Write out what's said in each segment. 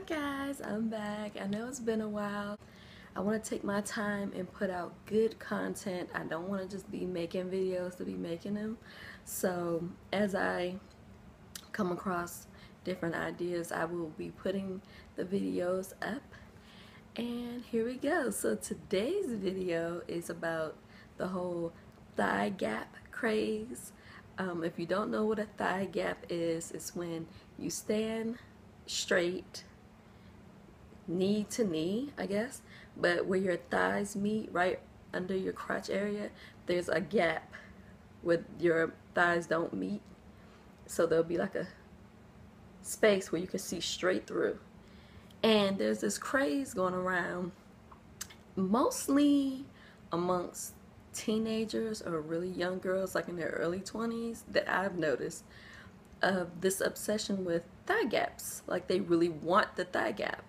Guys, I'm back. I know it's been a while. I want to take my time and put out good content. I don't want to just be making videos to be making them. So as I come across different ideas, I will be putting the videos up. And here we go. So today's video is about the whole thigh gap craze. If you don't know what a thigh gap is, it's when you stand straight, knee to knee, I guess, but where your thighs meet, right under your crotch area, there's a gap where your thighs don't meet. So there'll be like a space where you can see straight through. And there's this craze going around, mostly amongst teenagers or really young girls, like in their early 20s, that I've noticed, of this obsession with thigh gaps. Like they really want the thigh gap.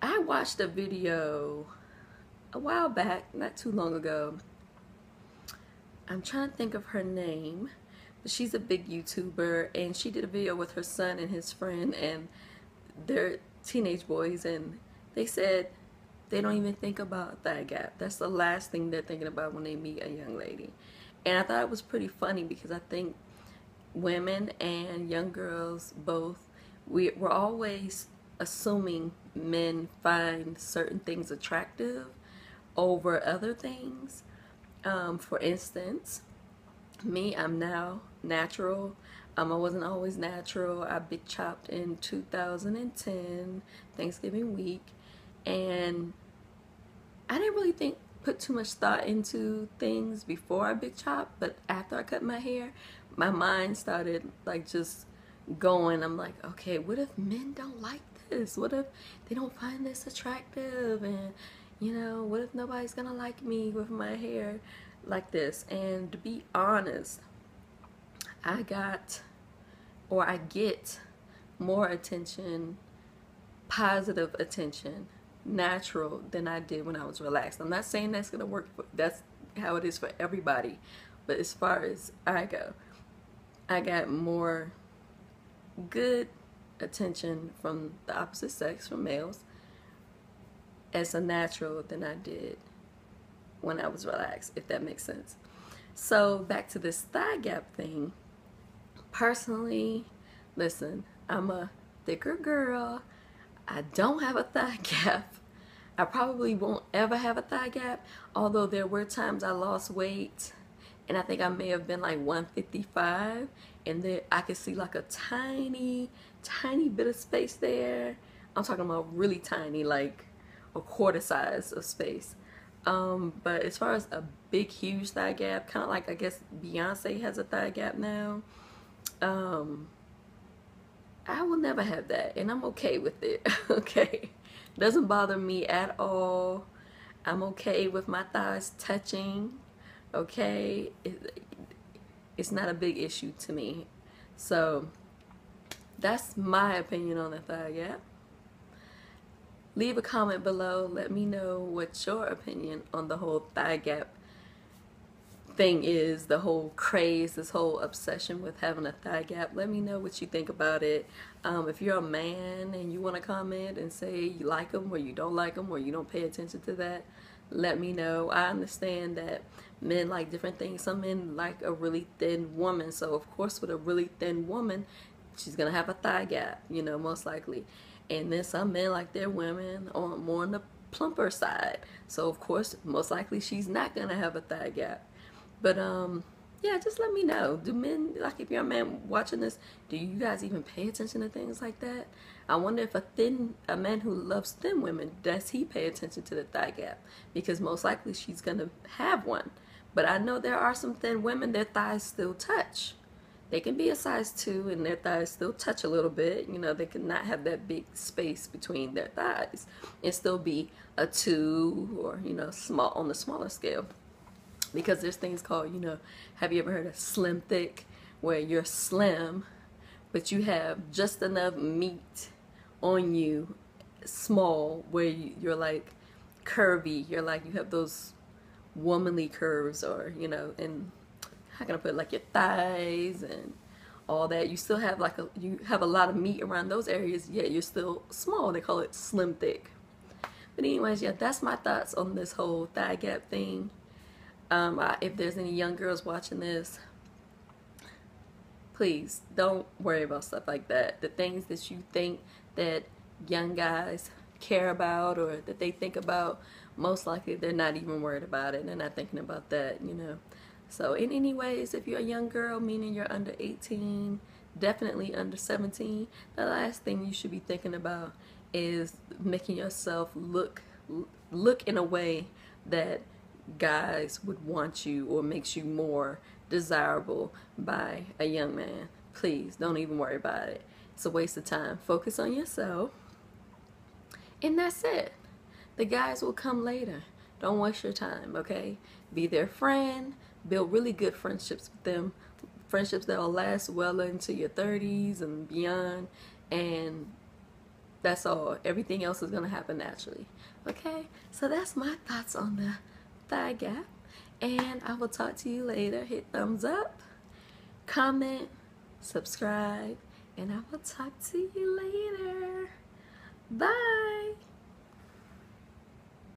I watched a video a while back, not too long ago. I'm trying to think of her name, but she's a big YouTuber, and she did a video with her son and his friend, and they're teenage boys, and they said they don't even think about thigh gap. That's the last thing they're thinking about when they meet a young lady. And I thought it was pretty funny because I think women and young girls both, we're always assuming men find certain things attractive over other things. For instance, me, I'm now natural. I wasn't always natural. I big chopped in 2010, Thanksgiving week, and I didn't really put too much thought into things before I big chopped, but after I cut my hair, my mind started like just going. I'm like, okay, what if men don't like this? What if they don't find this attractive? And you know, what if nobody's gonna like me with my hair like this? And to be honest, I get more attention, positive attention, natural, than I did when I was relaxed. I'm not saying that's gonna work, that's how it is for everybody, but as far as I go, I got more good attention from the opposite sex, from males, as a natural than I did when I was relaxed, if that makes sense. So back to this thigh gap thing. Personally, listen, I'm a thicker girl. I don't have a thigh gap. I probably won't ever have a thigh gap, although there were times I lost weight, and I think I may have been like 155, and there I could see like a tiny bit of space there. I'm talking about really tiny, like a quarter size of space. But as far as a big huge thigh gap, kind of like I guess Beyonce has a thigh gap now, I will never have that, and I'm okay with it. Okay, doesn't bother me at all. I'm okay with my thighs touching. Okay, it's not a big issue to me. So that's my opinion on the thigh gap. Leave a comment below. Let me know what your opinion on the whole thigh gap thing is, the whole craze, this whole obsession with having a thigh gap. Let me know what you think about it. If you're a man and you want to comment and say you like them or you don't like them or you don't pay attention to that, let me know. I understand that men like different things. Some men like a really thin woman, so of course with a really thin woman, she's gonna have a thigh gap, you know, most likely. And then some men like their women on more on the plumper side, so of course most likely she's not gonna have a thigh gap. But yeah, just let me know. Do men, like if you're a man watching this, do you guys even pay attention to things like that? I wonder if a man who loves thin women, does he pay attention to the thigh gap? Because most likely she's gonna have one. But I know there are some thin women, their thighs still touch. They can be a size 2 and their thighs still touch a little bit. You know, they can not have that big space between their thighs and still be a 2 or, you know, small on the smaller scale. Because there's things called, you know, have you ever heard of slim thick, where you're slim but you have just enough meat on you, small, where you're like curvy, you're like, you have those womanly curves, or, you know, and how can I put it, like your thighs and all that. You still have like you have a lot of meat around those areas, yet you're still small. They call it slim thick. But anyways, yeah, that's my thoughts on this whole thigh gap thing. If there's any young girls watching this, please don't worry about stuff like that. The things that you think that young guys care about or that they think about, most likely they're not even worried about it. They're not thinking about that, you know. So in any ways, if you're a young girl, meaning you're under 18, definitely under 17, the last thing you should be thinking about is making yourself look in a way that guys would want you or makes you more desirable by a young man. Please don't even worry about it. It's a waste of time. Focus on yourself, and that's it. The guys will come later. Don't waste your time, okay? Be their friend. Build really good friendships with them. Friendships that will last well into your 30s and beyond. And that's all. Everything else is going to happen naturally. Okay? So that's my thoughts on the thigh gap. And I will talk to you later. Hit thumbs up, comment, subscribe, and I will talk to you later. Bye.